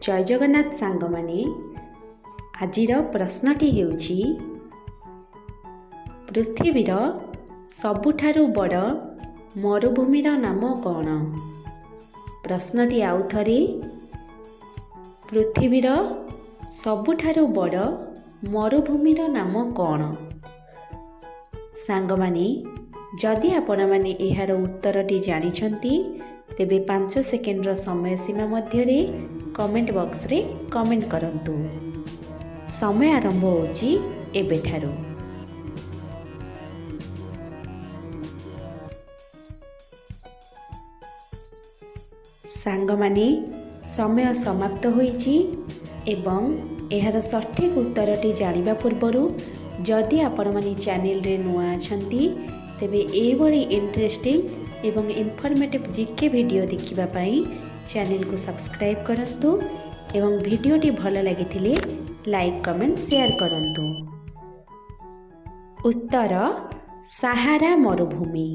जय जगन्नाथ सांग माने आजिर प्रश्नटी हेउछि पृथ्वीर सबुठारु बड़ मरुभूमिर नाम कौन। प्रश्नटी आउ थरे पृथ्वीर सबुठारु बड़ मरुभूमिर नाम कौन। सांग माने जदि आपण माने एहार उत्तरटी जानिछंती तेबे 5 सेकेंडर समय सीमा मध्यरे कमेंट बॉक्स रे कमेंट करंतु। समय आरंभ होची एबेठारु। सांग माने समय समाप्त होईची एवं एहार सठिक उत्तरटी जानिबा पूर्वरु जदि आपण माने चैनल रे नुआ अछंती तेबे एभली इंटरेस्टिंग एवं इनफॉर्मेटिव जीके वीडियो देखिबा पाई चैनल को सब्सक्राइब करंतु एवं वीडियोटी भल लागिथिले लाइक कमेंट शेयर करंतु। उत्तर सहारा मरुभूमि।